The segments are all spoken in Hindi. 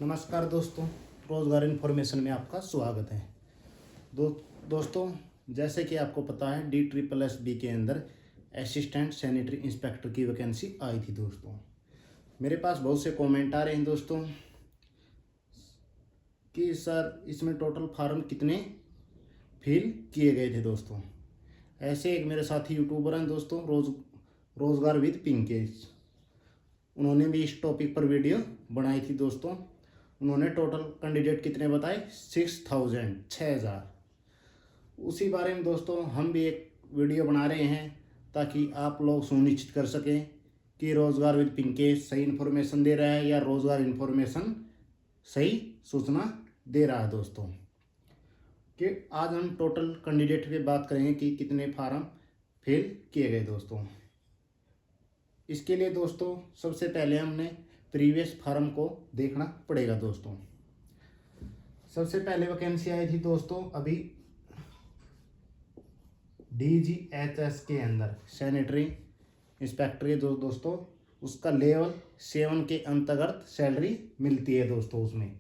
नमस्कार दोस्तों, रोज़गार इन्फॉर्मेशन में आपका स्वागत है। दोस्तों, जैसे कि आपको पता है DSSB के अंदर असिस्टेंट सैनिटरी इंस्पेक्टर की वैकेंसी आई थी दोस्तों। मेरे पास बहुत से कमेंट आ रहे हैं दोस्तों कि सर इसमें टोटल फार्म कितने फिल किए गए थे दोस्तों। ऐसे एक मेरे साथी यूट्यूबर हैं दोस्तों, रोज़गार विद पिंकेश, उन्होंने भी इस टॉपिक पर वीडियो बनाई थी दोस्तों। उन्होंने टोटल कैंडिडेट कितने बताए, 6,000। उसी बारे में दोस्तों हम भी एक वीडियो बना रहे हैं ताकि आप लोग सुनिश्चित कर सकें कि रोज़गार विद पिंकेश सही इन्फॉर्मेशन दे रहा है या रोज़गार इन्फॉर्मेशन सही सूचना दे रहा है दोस्तों। कि आज हम टोटल कैंडिडेट पे बात करेंगे कि कितने फार्म फिल किए गए दोस्तों। इसके लिए दोस्तों सबसे पहले हमने प्रीवियस फार्म को देखना पड़ेगा दोस्तों। सबसे पहले वैकेंसी आई थी दोस्तों अभी DGHS के अंदर सैनिटरी इंस्पेक्टर के दोस्तों, उसका लेवल 7 के अंतर्गत सैलरी मिलती है दोस्तों। उसमें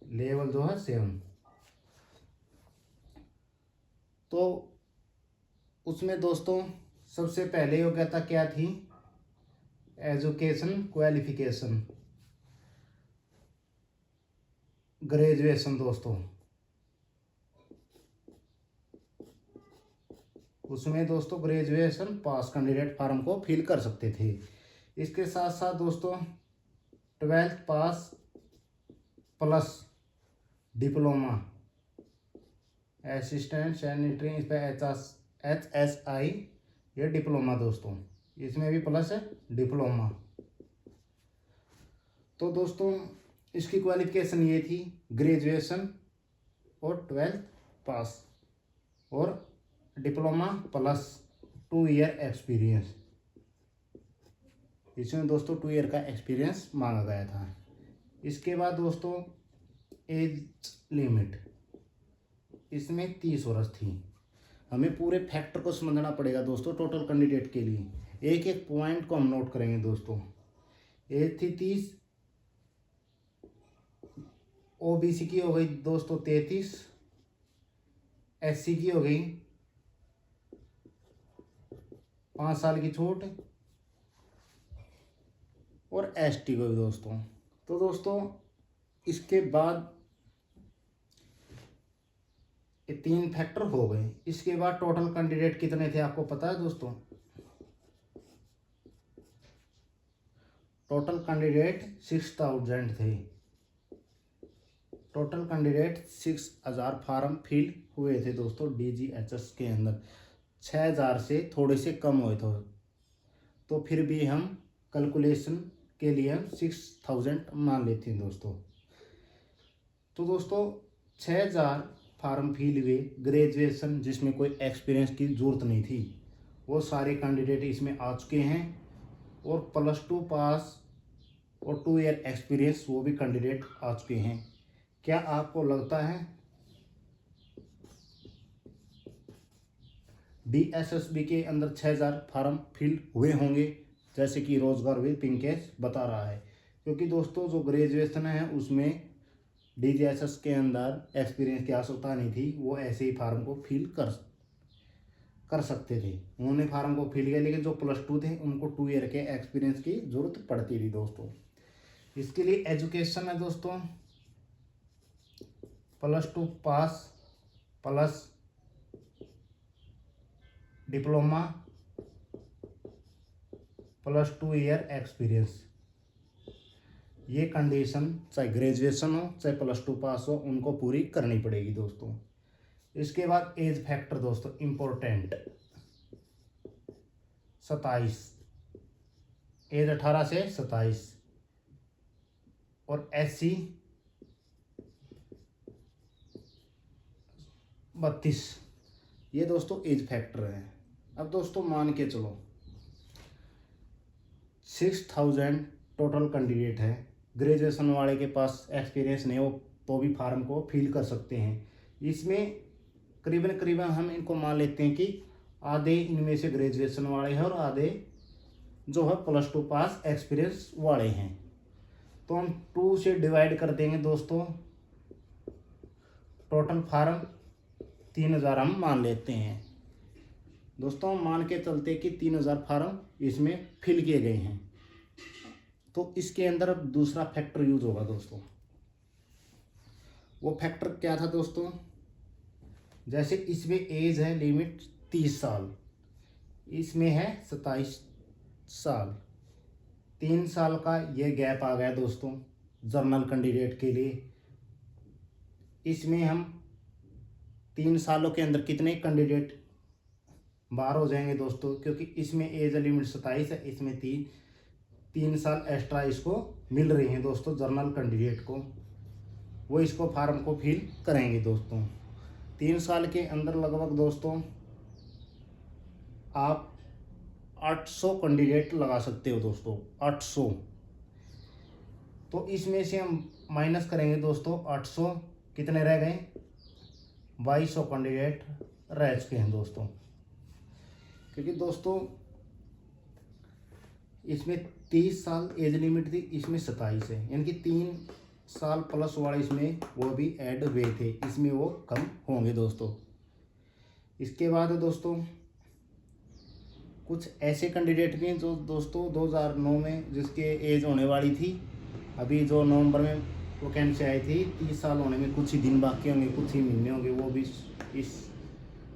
लेवल जो है 7, तो उसमें दोस्तों सबसे पहले योग्यता क्या थी, एजुकेशन क्वालिफिकेशन ग्रेजुएशन दोस्तों। उसमें दोस्तों ग्रेजुएशन पास कैंडिडेट फार्म को फिल कर सकते थे। इसके साथ साथ दोस्तों 12th pass plus diploma assistant sanitary HSI ये डिप्लोमा दोस्तों, इसमें भी प्लस है डिप्लोमा। तो दोस्तों इसकी क्वालिफिकेशन ये थी, ग्रेजुएशन और 12th पास और डिप्लोमा प्लस 2 ईयर एक्सपीरियंस। इसमें दोस्तों 2 ईयर का एक्सपीरियंस मांगा गया था। इसके बाद दोस्तों एज लिमिट इसमें 30 वर्ष थी। हमें पूरे फैक्टर को समझना पड़ेगा दोस्तों टोटल कैंडिडेट के लिए। एक एक पॉइंट को हम नोट करेंगे दोस्तों। एज थी 30, OBC की हो गई दोस्तों 33, SC की हो गई 5 साल की छूट और ST को भी दोस्तों। तो दोस्तों इसके बाद ये 3 फैक्टर हो गए। इसके बाद टोटल कैंडिडेट कितने थे आपको पता है दोस्तों। टोटल कैंडिडेट 6,000 थे। टोटल कैंडिडेट 6,000 फार्म फिल हुए थे दोस्तों DGHS के अंदर। 6,000 से थोड़े से कम हुए थे, तो फिर भी हम कैलकुलेशन के लिए हम 6,000 मान लेते हैं दोस्तों। तो दोस्तों 6,000 फार्म फिल हुए, ग्रेजुएशन जिसमें कोई एक्सपीरियंस की ज़रूरत नहीं थी वो सारे कैंडिडेट इसमें आ चुके हैं, और +2 पास और 2 ईयर एक्सपीरियंस वो भी कैंडिडेट आ चुके हैं। क्या आपको लगता है DSSB के अंदर 6,000 फार्म फिल हुए होंगे जैसे कि रोज़गार विद पिंकेश बता रहा है? क्योंकि दोस्तों जो ग्रेजुएशन है उसमें DGHS के अंदर एक्सपीरियंस की आवश्यकता नहीं थी, वो ऐसे ही फार्म को फिल कर सकते थे। उन्होंने फार्म को फिल किया, लेकिन जो +2 थे उनको 2 ईयर के एक्सपीरियंस की ज़रूरत पड़ती थी दोस्तों। इसके लिए एजुकेशन है दोस्तों +2 pass plus diploma plus 2 year experience. ये कंडीशन चाहे ग्रेजुएशन हो चाहे +2 पास हो उनको पूरी करनी पड़ेगी दोस्तों। इसके बाद एज फैक्टर दोस्तों इम्पोर्टेंट, 27 एज 18 से 27 और SC 32, ये दोस्तों एज फैक्टर है। अब दोस्तों मान के चलो 6,000 टोटल कैंडिडेट है, ग्रेजुएशन वाले के पास एक्सपीरियंस नहीं हो तो भी फार्म को फिल कर सकते हैं। इसमें करीबन हम इनको मान लेते हैं कि आधे इनमें से ग्रेजुएशन वाले हैं और आधे जो है +2 पास एक्सपीरियंस वाले हैं। तो हम 2 से डिवाइड कर देंगे दोस्तों। टोटल फार्म 3000 हम मान लेते हैं दोस्तों। मान के चलते कि 3000 फार्म इसमें फिल किए गए हैं। तो इसके अंदर अब दूसरा फैक्टर यूज होगा दोस्तों। वो फैक्टर क्या था दोस्तों? जैसे इसमें एज है लिमिट 30 साल, इसमें है 27 साल, 3 साल का ये गैप आ गया दोस्तों जर्नल कैंडिडेट के लिए। इसमें हम 3 सालों के अंदर कितने कैंडिडेट बाहर हो जाएंगे दोस्तों? क्योंकि इसमें एज लिमिट 27 है, इसमें 3 साल एक्स्ट्रा इसको मिल रही हैं दोस्तों जर्नल कैंडिडेट को। वो इसको फार्म को फिल करेंगे दोस्तों। 3 साल के अंदर लगभग दोस्तों आप 800 कैंडिडेट लगा सकते हो दोस्तों, 800। तो इसमें से हम माइनस करेंगे दोस्तों 800, कितने रह गए? 2200 कैंडिडेट रह चुके हैं दोस्तों। क्योंकि दोस्तों इसमें 30 साल एज लिमिट थी, इसमें 27 है, यानी कि 3 साल प्लस वाले इसमें वो भी ऐड हुए थे, इसमें वो कम होंगे दोस्तों। इसके बाद दोस्तों कुछ ऐसे कैंडिडेट भी हैं जो दोस्तों 2009 में जिसके एज होने वाली थी, अभी जो नवंबर में वैकेंसी आई थी, 30 साल होने में कुछ ही दिन बाकी होंगे, कुछ ही महीने होंगे, वो भी इस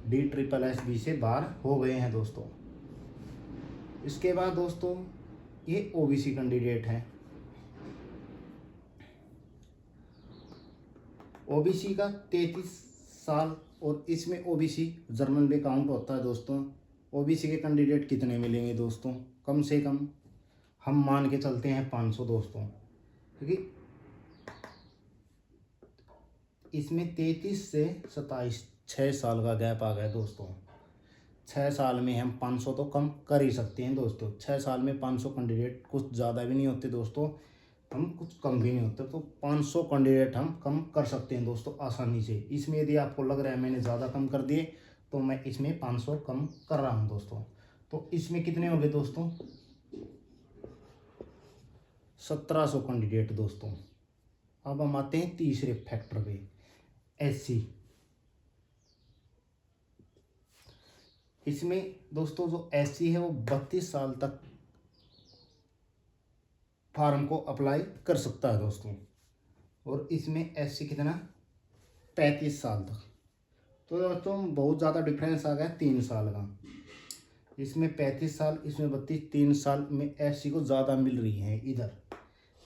DSSS से बाहर हो गए हैं दोस्तों। इसके बाद दोस्तों ये OBC कैंडिडेट हैं। OBC का 33 साल, और इसमें OBC जर्नल में काउंट होता है दोस्तों। OBC के कैंडिडेट कितने मिलेंगे दोस्तों? कम से कम हम मान के चलते हैं 500 दोस्तों, क्योंकि इसमें 33 से 27 6 साल का गैप आ गया दोस्तों। 6 साल में हम 500 तो कम कर ही सकते हैं दोस्तों। 6 साल में 500 कैंडिडेट कुछ ज़्यादा भी नहीं होते दोस्तों, हम कुछ कम भी नहीं होते। तो 500 कैंडिडेट हम कम कर सकते हैं दोस्तों आसानी से। इसमें यदि आपको लग रहा है मैंने ज़्यादा कम कर दिए, तो मैं इसमें 500 कम कर रहा हूँ दोस्तों। तो इसमें कितने हो गए दोस्तों? 1700 कैंडिडेट दोस्तों। अब हम आते हैं तीसरे फैक्टर पे, SC। इसमें दोस्तों जो SC है वो 32 साल तक फार्म को अप्लाई कर सकता है दोस्तों। और इसमें SC कितना? 35 साल तक। तो दोस्तों बहुत ज़्यादा डिफरेंस आ गया 3 साल का। इसमें 35 साल, इसमें 32, 3 साल में SC को ज़्यादा मिल रही है इधर।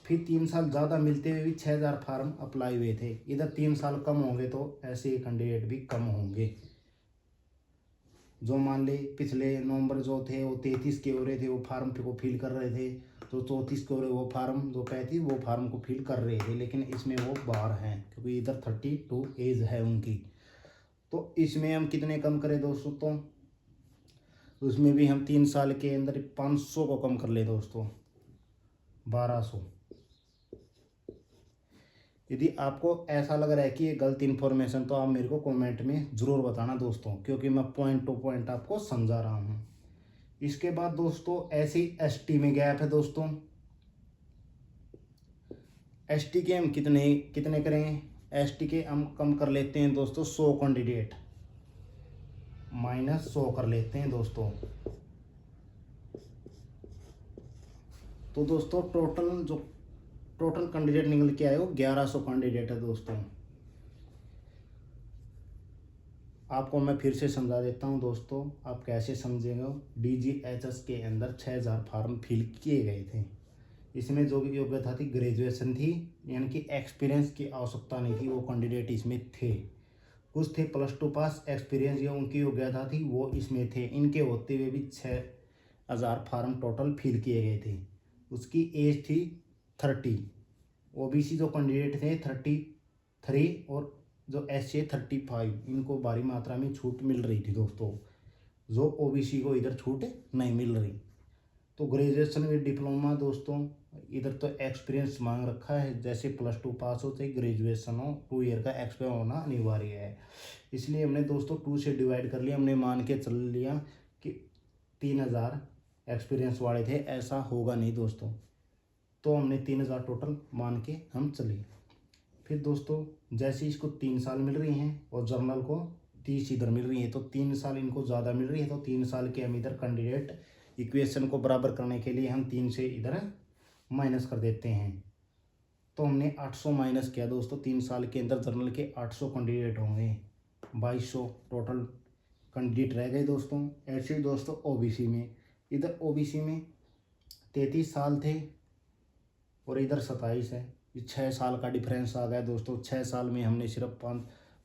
फिर 3 साल ज़्यादा मिलते हुए भी 6000 फार्म अप्लाई हुए थे, इधर 3 साल कम होंगे तो ऐसे कैंडिडेट भी कम होंगे। जो मान ले पिछले नवंबर जो थे वो 33 के हो रहे थे, वो फार्म को फिल कर रहे थे। जो 34 के हो रहे वो फार्म, जो 35 वो फार्म को फिल कर रहे थे, लेकिन इसमें वो बाहर हैं क्योंकि इधर 32 एज है उनकी। तो इसमें हम कितने कम करें दोस्तों? तो उसमें भी हम 3 साल के अंदर 500 को कम कर ले दोस्तों, 1200। यदि आपको ऐसा लग रहा है कि ये गलत इन्फॉर्मेशन, तो आप मेरे को कमेंट में ज़रूर बताना दोस्तों, क्योंकि मैं पॉइंट टू पॉइंट आपको समझा रहा हूँ। इसके बाद दोस्तों ऐसी ST में गैप है दोस्तों। ST के हम कितने कितने करेंगे? ST के हम कम कर लेते हैं दोस्तों 100 कैंडिडेट, -100 कर लेते हैं दोस्तों। तो दोस्तों टोटल कैंडिडेट निकल के आए वो 1100 कैंडिडेट है दोस्तों। आपको मैं फिर से समझा देता हूं दोस्तों, आप कैसे समझेंगे। DGHS के अंदर 6000 फार्म फिल किए गए थे। इसमें जो भी योग्यता थी ग्रेजुएशन थी, यानी कि एक्सपीरियंस की आवश्यकता नहीं थी। वो कैंडिडेट इसमें थे, कुछ थे +2 पास, एक्सपीरियंस या उनकी योग्यता थी वो इसमें थे। इनके होते हुए भी 6000 फार्म टोटल फिल किए गए थे। उसकी एज थी 30। OBC जो कैंडिडेट थे 33, और जो SC 35, इनको भारी मात्रा में छूट मिल रही थी दोस्तों, जो OBC को इधर छूट नहीं मिल रही। तो ग्रेजुएशन विद डिप्लोमा दोस्तों, इधर तो एक्सपीरियंस मांग रखा है, जैसे +2 पास हो चाहे ग्रेजुएशन हो, 2 ईयर का एक्सपीरियंस होना अनिवार्य है। इसलिए हमने दोस्तों 2 से डिवाइड कर लिया। हमने मान के चल लिया कि 3000 एक्सपीरियंस वाले थे, ऐसा होगा नहीं दोस्तों। तो हमने 3,000 टोटल मान के हम चले। फिर दोस्तों जैसे इसको 3 साल मिल रही हैं और जर्नल को 30 इधर मिल रही है, तो 3 साल इनको ज़्यादा मिल रही है, तो 3 साल के हम इधर कैंडिडेट इक्वेशन को बराबर करने के लिए हम 3 से इधर माइनस कर देते हैं। तो हमने 800 माइनस किया दोस्तों। 3 साल के अंदर जर्नल के 800 कैंडिडेट होंगे, 2200 टोटल कैंडिडेट रह गए दोस्तों। ऐसे ही दोस्तों ओबीसी में, इधर ओबीसी में 33 साल थे और इधर 27 है। 6 साल का डिफरेंस आ गया दोस्तों। 6 साल में हमने सिर्फ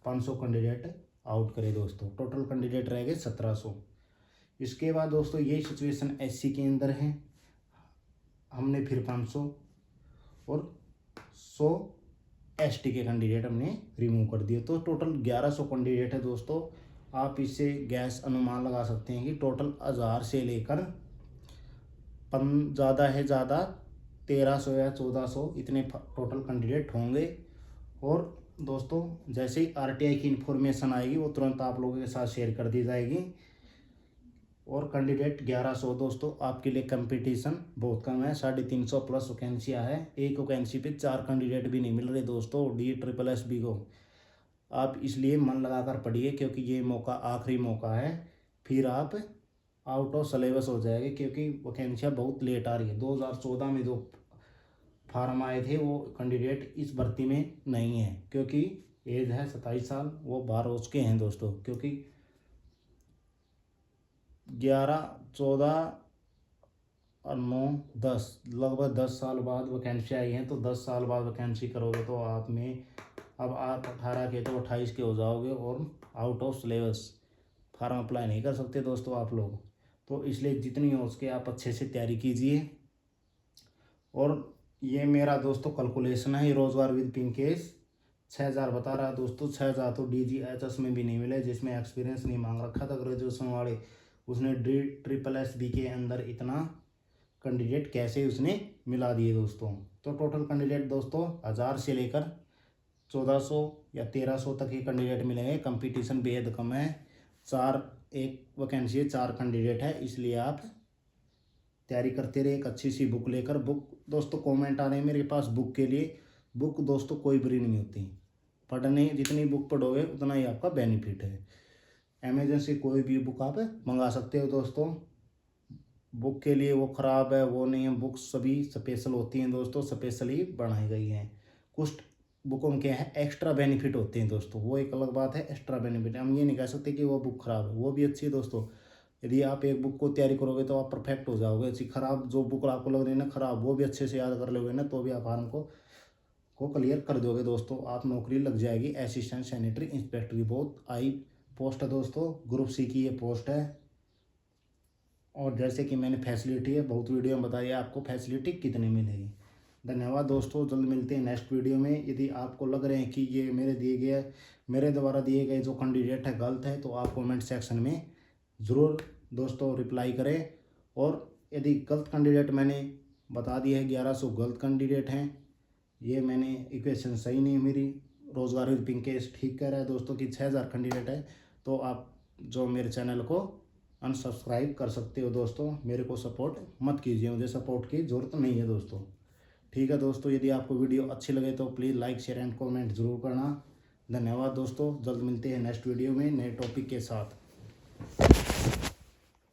500 कैंडिडेट आउट करे दोस्तों। टोटल कैंडिडेट रह गए 1700। इसके बाद दोस्तों ये सिचुएशन एससी के अंदर है, हमने फिर 500 और 100 एसटी के कैंडिडेट हमने रिमूव कर दिए, तो टोटल 1100 कैंडिडेट है दोस्तों। आप इससे गैस अनुमान लगा सकते हैं कि टोटल 1000 से लेकर ज़्यादा है ज़्यादा 1300 या 1400 इतने टोटल कैंडिडेट होंगे। और दोस्तों जैसे ही आरटीआई की इन्फॉर्मेशन आएगी वो तुरंत आप लोगों के साथ शेयर कर दी जाएगी। और कैंडिडेट 1100 दोस्तों, आपके लिए कंपटीशन बहुत कम है। 350 प्लस वैकेंसियाँ है। एक वैकेंसी पे 4 कैंडिडेट भी नहीं मिल रहे दोस्तों DSSS को। आप इसलिए मन लगाकर पढ़िए क्योंकि ये मौका आखिरी मौका है, फिर आप आउट ऑफ सिलेबस हो जाएंगे क्योंकि वैकेंसियाँ बहुत लेट आ रही है। 2014 में जो फार्म आए थे वो कैंडिडेट इस भर्ती में नहीं है क्योंकि एज है 27 साल, वो बाहर हो चुके हैं दोस्तों। क्योंकि 11, 14 और 9, 10 लगभग 10 साल बाद वैकेंसी आई हैं। तो 10 साल बाद वैकेंसी करोगे तो आप में अब आप 18 के तो 28 के हो जाओगे और out of syllabus form apply नहीं कर सकते दोस्तों आप लोग। तो इसलिए जितनी हो सके आप अच्छे से तैयारी कीजिए। और ये मेरा दोस्तों कैलकुलेशन है, रोजगार विद पिंकेश 6000 बता रहा है दोस्तों। 6000 तो DGHS में भी नहीं मिले, जिसमें एक्सपीरियंस नहीं मांग रखा था ग्रेजुएशन वाले। उसने SSSB के अंदर इतना कैंडिडेट कैसे उसने मिला दिए दोस्तों। तो टोटल कैंडिडेट दोस्तों 1000 से लेकर 1400 या 1300 तक ही कैंडिडेट मिलेंगे। कंपटीशन बेहद कम है। 4 एक वैकेंसी है, 4 कैंडिडेट है, इसलिए आप तैयारी करते रहे। एक अच्छी सी बुक लेकर, बुक दोस्तों कमेंट आ रहे हैं मेरे पास बुक के लिए। बुक दोस्तों कोई बुरी नहीं होती, पढ़ने जितनी बुक पढ़ोगे उतना ही आपका बेनिफिट है। अमेजन से कोई भी बुक आप मंगा सकते हो दोस्तों। बुक के लिए वो ख़राब है वो नहीं है, बुक सभी स्पेशल होती हैं दोस्तों, स्पेशली बनाई गई हैं। कुछ बुकों के हैं एक्स्ट्रा बेनिफिट होते हैं दोस्तों, वो एक अलग बात है। एक्स्ट्रा बेनिफिट हम ये नहीं कह सकते कि वो बुक ख़राब है, वो भी अच्छी है दोस्तों। यदि आप एक बुक को तैयारी करोगे तो आप परफेक्ट हो जाओगे। ऐसी ख़राब जो बुक आपको लग रही है ना ख़राब, वो भी अच्छे से याद कर लोगे ना तो भी आप फार्म को क्लियर कर दोगे दोस्तों। आप नौकरी लग जाएगी असिस्टेंट सैनिटरी इंस्पेक्टर की। बहुत हाई पोस्ट है दोस्तों, ग्रुप C की ये पोस्ट है। और जैसे कि मैंने फैसिलिटी है बहुत वीडियो में बताई आपको फैसिलिटी कितनी मिलेगी। धन्यवाद दोस्तों, जल्द मिलते हैं नेक्स्ट वीडियो में। यदि आपको लग रहे हैं कि ये मेरे द्वारा दिए गए जो कैंडिडेट है गलत है तो आप कमेंट सेक्शन में ज़रूर दोस्तों रिप्लाई करें। और यदि गलत कैंडिडेट मैंने बता दिया है 1100 गलत कैंडिडेट हैं, ये मैंने इक्वेशन सही नहीं मेरी। रोजगार विद पिंकेश ठीक कह रहा है दोस्तों कि 6000 कैंडिडेट है, तो आप जो मेरे चैनल को अनसब्सक्राइब कर सकते हो दोस्तों। मेरे को सपोर्ट मत कीजिए, मुझे सपोर्ट की ज़रूरत नहीं है दोस्तों। ठीक है दोस्तों, यदि आपको वीडियो अच्छी लगे तो please like share and comment ज़रूर करना। धन्यवाद दोस्तों, जल्द मिलते हैं नेक्स्ट वीडियो में नए टॉपिक के साथ।